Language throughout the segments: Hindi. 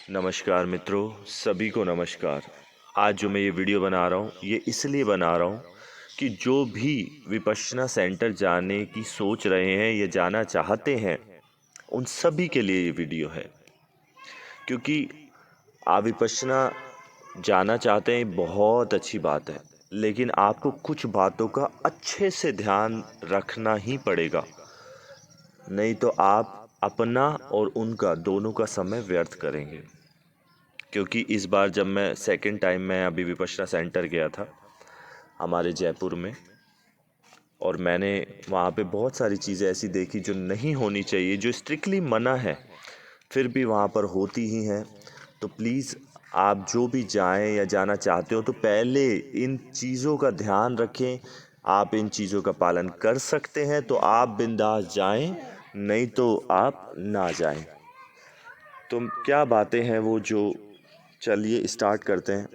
नमस्कार मित्रों, सभी को नमस्कार। आज जो मैं ये वीडियो बना रहा हूँ ये इसलिए बना रहा हूँ कि जो भी विपश्यना सेंटर जाने की सोच रहे हैं या जाना चाहते हैं उन सभी के लिए ये वीडियो है। क्योंकि आप विपश्यना जाना चाहते हैं बहुत अच्छी बात है, लेकिन आपको कुछ बातों का अच्छे से ध्यान रखना ही पड़ेगा, नहीं तो आप अपना और उनका दोनों का समय व्यर्थ करेंगे। क्योंकि इस बार जब मैं सेकंड टाइम मैं अभी विपश्यना सेंटर गया था हमारे जयपुर में, और मैंने वहाँ पे बहुत सारी चीज़ें ऐसी देखी जो नहीं होनी चाहिए, जो स्ट्रिक्टली मना है, फिर भी वहाँ पर होती ही हैं। तो प्लीज़ आप जो भी जाएं या जाना चाहते हो तो पहले इन चीज़ों का ध्यान रखें। आप इन चीज़ों का पालन कर सकते हैं तो आप बिंदास जाएं, नहीं तो आप ना जाएं। तो क्या बातें हैं वो जो, चलिए स्टार्ट करते हैं।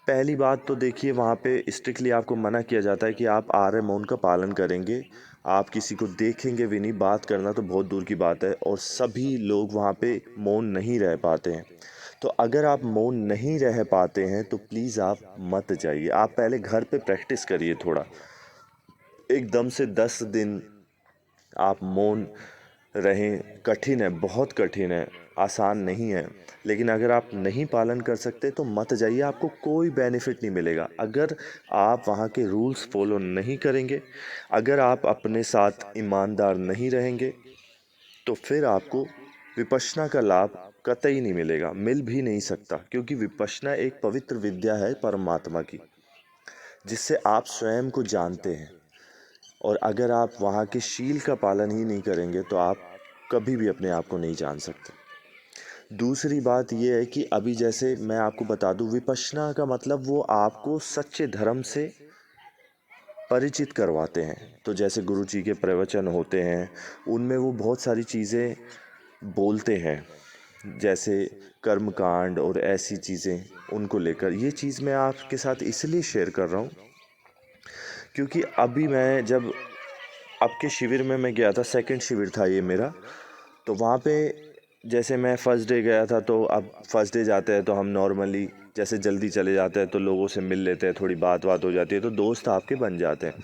पहली बात तो देखिए, वहाँ पे स्ट्रिक्टली आपको मना किया जाता है कि आप आर्य मौन का पालन करेंगे। आप किसी को देखेंगे भी नहीं, बात करना तो बहुत दूर की बात है, और सभी लोग वहाँ पे मौन नहीं रह पाते हैं। तो अगर आप मौन नहीं रह पाते हैं तो प्लीज़ आप मत जाइए। आप पहले घर पे प्रैक्टिस करिए थोड़ा। एकदम से 10 दिन आप मौन रहें कठिन है, बहुत कठिन है, आसान नहीं है। लेकिन अगर आप नहीं पालन कर सकते तो मत जाइए, आपको कोई बेनिफिट नहीं मिलेगा। अगर आप वहाँ के रूल्स फॉलो नहीं करेंगे, अगर आप अपने साथ ईमानदार नहीं रहेंगे, तो फिर आपको विपश्यना का लाभ कतई नहीं मिलेगा, मिल भी नहीं सकता। क्योंकि विपश्यना एक पवित्र विद्या है परमात्मा की, जिससे आप स्वयं को जानते हैं। और अगर आप वहाँ के शील का पालन ही नहीं करेंगे तो आप कभी भी अपने आप को नहीं जान सकते। दूसरी बात ये है कि अभी जैसे मैं आपको बता दूं, विपश्यना का मतलब वो आपको सच्चे धर्म से परिचित करवाते हैं। तो जैसे गुरु जी के प्रवचन होते हैं, उनमें वो बहुत सारी चीज़ें बोलते हैं, जैसे कर्मकांड और ऐसी चीज़ें उनको लेकर। ये चीज़ मैं आपके साथ इसलिए शेयर कर रहा हूँ क्योंकि अभी मैं जब आपके शिविर में मैं गया था, सेकंड शिविर था ये मेरा, तो वहाँ पे जैसे मैं फर्स्ट डे गया था, तो अब फर्स्ट डे जाते हैं तो हम नॉर्मली जैसे जल्दी चले जाते हैं तो लोगों से मिल लेते हैं, थोड़ी बात बात हो जाती है, तो दोस्त आपके बन जाते हैं।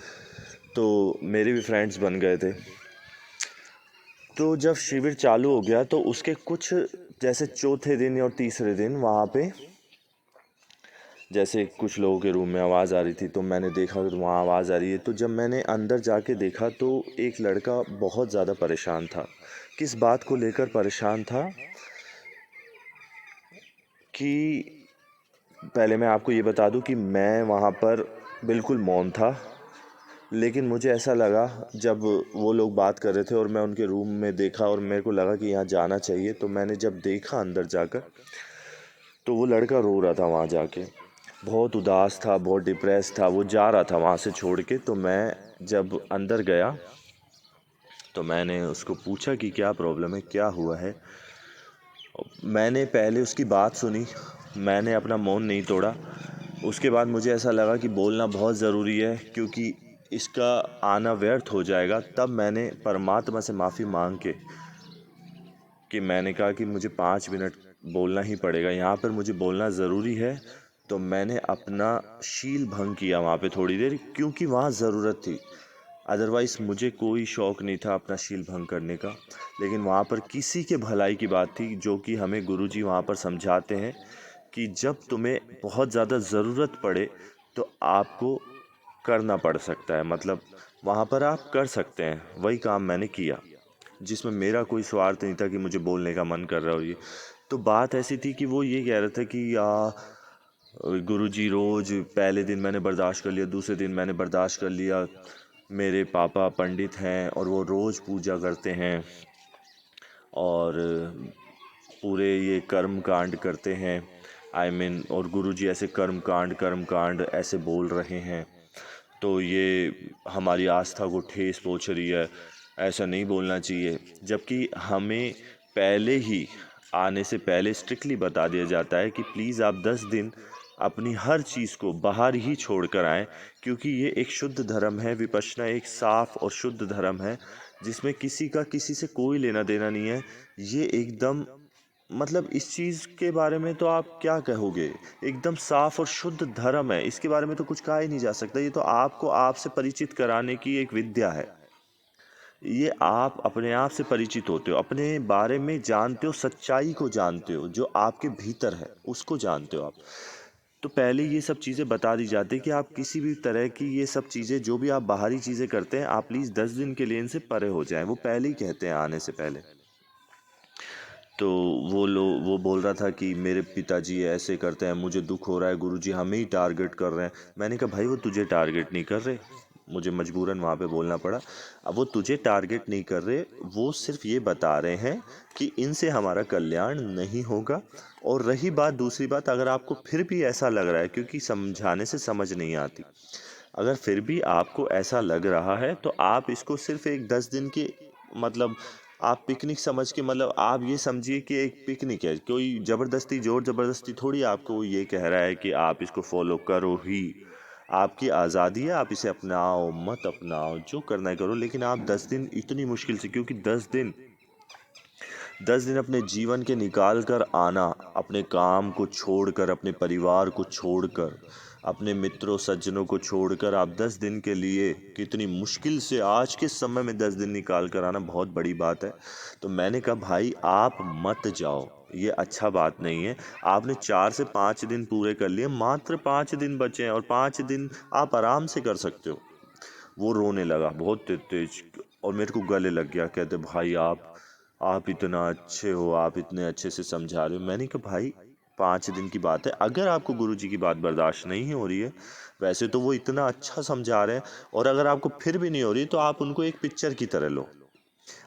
तो मेरे भी फ्रेंड्स बन गए थे। तो जब शिविर चालू हो गया तो उसके कुछ जैसे चौथे दिन और तीसरे दिन वहाँ पे जैसे कुछ लोगों के रूम में आवाज़ आ रही थी, तो मैंने देखा कि वहाँ आवाज़ आ रही है। तो जब मैंने अंदर जाके देखा तो एक लड़का बहुत ज़्यादा परेशान था। किस बात को लेकर परेशान था कि पहले मैं आपको ये बता दूं कि मैं वहाँ पर बिल्कुल मौन था, लेकिन मुझे ऐसा लगा जब वो लोग बात कर रहे थे और मैं उनके रूम में देखा और मेरे को लगा कि यहाँ जाना चाहिए, तो मैंने जब देखा अंदर जाकर तो वो लड़का रो रहा था वहाँ जाके, बहुत उदास था, बहुत डिप्रेस था, वो जा रहा था वहाँ से छोड़ के। तो मैं जब अंदर गया तो मैंने उसको पूछा कि क्या प्रॉब्लम है, क्या हुआ है। मैंने पहले उसकी बात सुनी, मैंने अपना मौन नहीं तोड़ा। उसके बाद मुझे ऐसा लगा कि बोलना बहुत ज़रूरी है, क्योंकि इसका आना व्यर्थ हो जाएगा। तब मैंने परमात्मा से माफ़ी मांग के कि मैंने कहा कि मुझे 5 मिनट बोलना ही पड़ेगा, यहाँ पर मुझे बोलना ज़रूरी है। तो मैंने अपना शील भंग किया वहाँ पे थोड़ी देर, क्योंकि वहाँ ज़रूरत थी। अदरवाइज़ मुझे कोई शौक़ नहीं था अपना शील भंग करने का। लेकिन वहाँ पर किसी के भलाई की बात थी, जो कि हमें गुरुजी वहाँ पर समझाते हैं कि जब तुम्हें बहुत ज़्यादा ज़रूरत पड़े तो आपको करना पड़ सकता है। मतलब वहाँ पर आप कर सकते हैं। वही काम मैंने किया, जिसमें मेरा कोई स्वार्थ नहीं था कि मुझे बोलने का मन कर रहा हो। ये तो बात ऐसी थी कि वो ये कह रहे थे कि गुरुजी रोज़, पहले दिन मैंने बर्दाश्त कर लिया, दूसरे दिन मैंने बर्दाश्त कर लिया, मेरे पापा पंडित हैं और वो रोज़ पूजा करते हैं और पूरे ये कर्म कांड करते हैं, और गुरुजी ऐसे कर्म कांड ऐसे बोल रहे हैं, तो ये हमारी आस्था को ठेस पहुंच रही है, ऐसा नहीं बोलना चाहिए। जबकि हमें पहले ही आने से पहले स्ट्रिक्टली बता दिया जाता है कि प्लीज़ आप 10 दिन अपनी हर चीज़ को बाहर ही छोड़ कर आएँ, क्योंकि ये एक शुद्ध धर्म है। विपश्यना एक साफ और शुद्ध धर्म है, जिसमें किसी का किसी से कोई लेना देना नहीं है। ये एकदम मतलब इस चीज़ के बारे में तो आप क्या कहोगे? एकदम साफ और शुद्ध धर्म है, इसके बारे में तो कुछ कहा ही नहीं जा सकता। ये तो आपको आपसे परिचित कराने की एक विद्या है। ये आप अपने आप से परिचित होते हो, अपने बारे में जानते हो, सच्चाई को जानते हो, जो आपके भीतर है उसको जानते हो आप। तो पहले ये सब चीज़ें बता दी जाती है कि आप किसी भी तरह की ये सब चीज़ें, जो भी आप बाहरी चीज़ें करते हैं, आप प्लीज़ 10 दिन के लिए इनसे परे हो जाएं। वो पहले ही कहते हैं आने से पहले। तो वो बोल रहा था कि मेरे पिताजी ऐसे करते हैं, मुझे दुख हो रहा है गुरुजी, हमें ही टारगेट कर रहे हैं। मैंने कहा भाई वो तुझे टारगेट नहीं कर रहे, मुझे मजबूरन वहाँ पे बोलना पड़ा। अब वो तुझे टारगेट नहीं कर रहे, वो सिर्फ ये बता रहे हैं कि इनसे हमारा कल्याण नहीं होगा। और रही बात, दूसरी बात, अगर आपको फिर भी ऐसा लग रहा है, क्योंकि समझाने से समझ नहीं आती, अगर फिर भी आपको ऐसा लग रहा है तो आप इसको सिर्फ एक 10 दिन की, मतलब आप पिकनिक समझ के, मतलब आप ये समझिए कि एक पिकनिक है। कोई ज़बरदस्ती, ज़ोर ज़बरदस्ती थोड़ी आपको ये कह रहा है कि आप इसको फॉलो करो ही। आपकी आज़ादी है, आप इसे अपनाओ मत अपनाओ, जो करना है करो, लेकिन आप 10 दिन इतनी मुश्किल से, क्योंकि 10 दिन अपने जीवन के निकाल कर आना, अपने काम को छोड़कर, अपने परिवार को छोड़कर, अपने मित्रों सज्जनों को छोड़कर आप 10 दिन के लिए, कितनी मुश्किल से आज के समय में 10 दिन निकाल कर आना बहुत बड़ी बात है। तो मैंने कहा भाई आप मत जाओ, ये अच्छा बात नहीं है। आपने 4 से 5 दिन पूरे कर लिए, मात्र 5 दिन बचे हैं और 5 दिन आप आराम से कर सकते हो। वो रोने लगा बहुत तेज और मेरे को गले लग गया। कहते भाई आप इतना अच्छे हो, आप इतने अच्छे से समझा रहे हो। मैंने कहा भाई 5 दिन की बात है, अगर आपको गुरुजी की बात बर्दाश्त नहीं हो रही है, वैसे तो वो इतना अच्छा समझा रहे हैं, और अगर आपको फिर भी नहीं हो रही तो आप उनको एक पिक्चर की तरह लो।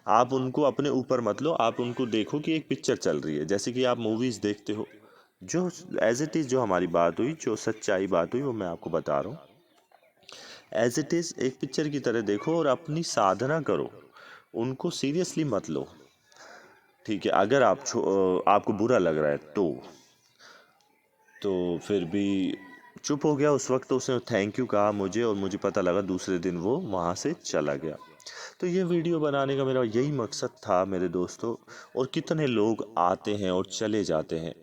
आप उनको अपने ऊपर मत लो, आप उनको देखो कि एक पिक्चर चल रही है, जैसे कि आप मूवीज़ देखते हो। जो एज इट इज़, जो हमारी बात हुई, जो सच्चाई बात हुई, वो मैं आपको बता रहा हूँ। एज इट इज़ एक पिक्चर की तरह देखो और अपनी साधना करो, उनको सीरियसली मत लो। ठीक है, अगर आपको बुरा लग रहा है तो फिर भी चुप हो गया। उस वक्त तो उसने थैंक यू कहा मुझे, और मुझे पता लगा दूसरे दिन वो वहाँ से चला गया। तो ये वीडियो बनाने का मेरा यही मकसद था मेरे दोस्तों। और कितने लोग आते हैं और चले जाते हैं।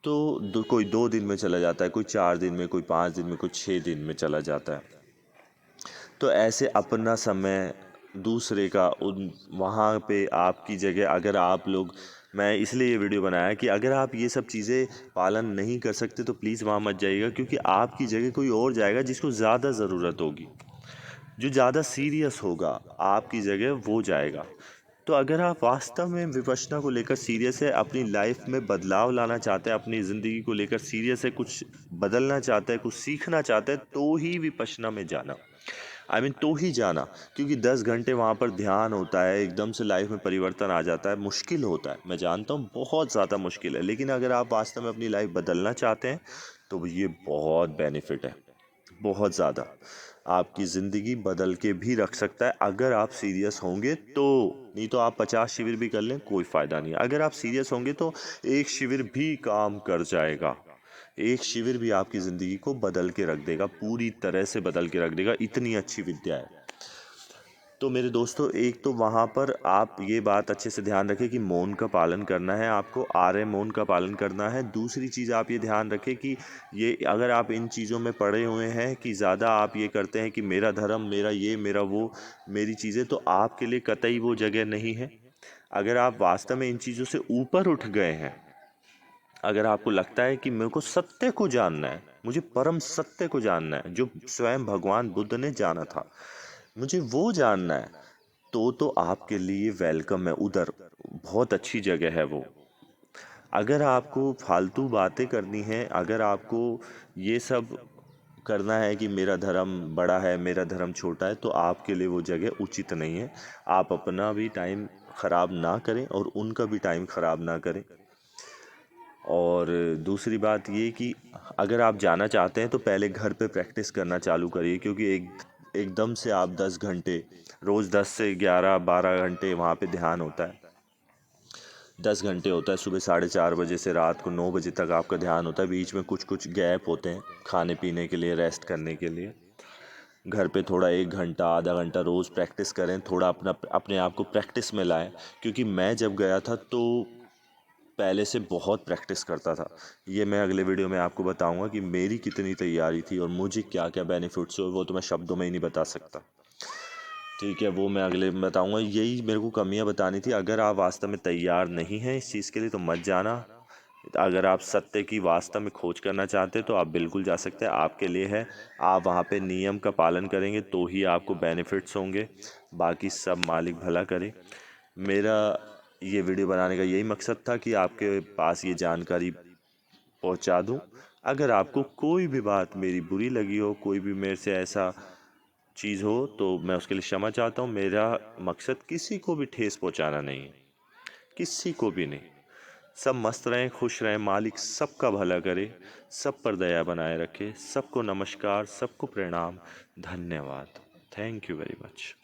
तो कोई 2 दिन में चला जाता है, कोई 4 दिन में, कोई 5 दिन में, कोई 6 दिन में चला जाता है। तो ऐसे अपना समय दूसरे का, उन वहाँ पे आपकी जगह, अगर आप लोग, मैं इसलिए ये वीडियो बनाया कि अगर आप ये सब चीज़ें पालन नहीं कर सकते तो प्लीज़ वहाँ मत जाइएगा, क्योंकि आपकी जगह कोई और जाएगा जिसको ज़्यादा ज़रूरत होगी, जो ज़्यादा सीरियस होगा, आपकी जगह वो जाएगा। तो अगर आप वास्तव में विपश्यना को लेकर सीरियस है, अपनी लाइफ में बदलाव लाना चाहते हैं, अपनी ज़िंदगी को लेकर सीरियस है, कुछ बदलना चाहते हैं, कुछ सीखना चाहते हैं, तो ही विपश्यना में जाना। तो ही जाना। क्योंकि 10 घंटे वहाँ पर ध्यान होता है, एकदम से लाइफ में परिवर्तन आ जाता है, मुश्किल होता है, मैं जानता हूँ बहुत ज़्यादा मुश्किल है, लेकिन अगर आप वास्तव में अपनी लाइफ बदलना चाहते हैं तो ये बहुत बेनिफिट है, बहुत ज़्यादा। आपकी ज़िंदगी बदल के भी रख सकता है अगर आप सीरियस होंगे तो। नहीं तो आप 50 शिविर भी कर लें, कोई फ़ायदा नहीं। अगर आप सीरियस होंगे तो एक शिविर भी काम कर जाएगा। एक शिविर भी आपकी ज़िंदगी को बदल के रख देगा, पूरी तरह से बदल के रख देगा, इतनी अच्छी विद्या है। तो मेरे दोस्तों, एक तो वहाँ पर आप ये बात अच्छे से ध्यान रखें कि मौन का पालन करना है, आपको आर्य मौन का पालन करना है। दूसरी चीज़ आप ये ध्यान रखें कि ये, अगर आप इन चीज़ों में पड़े हुए हैं कि ज़्यादा आप ये करते हैं कि मेरा धर्म, मेरा ये, मेरा वो, मेरी चीज़ें, तो आपके लिए कतई वो जगह नहीं है। अगर आप वास्तव में इन चीज़ों से ऊपर उठ गए हैं, अगर आपको लगता है कि मेरे को सत्य को जानना है, मुझे परम सत्य को जानना है, जो स्वयं भगवान बुद्ध ने जाना था, मुझे वो जानना है, तो आपके लिए वेलकम है उधर, बहुत अच्छी जगह है वो। अगर आपको फालतू बातें करनी है, अगर आपको ये सब करना है कि मेरा धर्म बड़ा है, मेरा धर्म छोटा है, तो आपके लिए वो जगह उचित नहीं है। आप अपना भी टाइम ख़राब ना करें और उनका भी टाइम ख़राब ना करें। और दूसरी बात ये कि अगर आप जाना चाहते हैं तो पहले घर पे प्रैक्टिस करना चालू करिए, क्योंकि एकदम से आप 10 घंटे रोज़, 10 से 11 12 घंटे वहाँ पे ध्यान होता है। 10 घंटे होता है, सुबह 4:30 बजे से रात को 9 बजे तक आपका ध्यान होता है। बीच में कुछ कुछ गैप होते हैं खाने पीने के लिए, रेस्ट करने के लिए। घर पे थोड़ा 1 घंटा आधा घंटा रोज़ प्रैक्टिस करें, थोड़ा अपने आप को प्रैक्टिस में लाएं। क्योंकि मैं जब गया था तो पहले से बहुत प्रैक्टिस करता था। ये मैं अगले वीडियो में आपको बताऊंगा कि मेरी कितनी तैयारी थी और मुझे क्या क्या बेनिफिट्स हुए, वो तो मैं शब्दों में ही नहीं बता सकता। ठीक है, वो मैं अगले में बताऊंगा। यही मेरे को कमियां बतानी थी। अगर आप वास्तव में तैयार नहीं हैं इस चीज़ के लिए तो मत जाना। अगर आप सत्य की वास्तव में खोज करना चाहते हैं तो आप बिल्कुल जा सकते हैं, आपके लिए है। आप वहाँ पे नियम का पालन करेंगे तो ही आपको बेनिफिट्स होंगे। बाकी सब मालिक भला करे। मेरा ये वीडियो बनाने का यही मकसद था कि आपके पास ये जानकारी पहुंचा दूं। अगर आपको कोई भी बात मेरी बुरी लगी हो, कोई भी मेरे से ऐसा चीज़ हो, तो मैं उसके लिए क्षमा चाहता हूँ। मेरा मकसद किसी को भी ठेस पहुंचाना नहीं है, किसी को भी नहीं। सब मस्त रहें, खुश रहें, मालिक सबका भला करे, सब पर दया बनाए रखे। सबको नमस्कार, सबको प्रणाम, धन्यवाद। Thank you very much.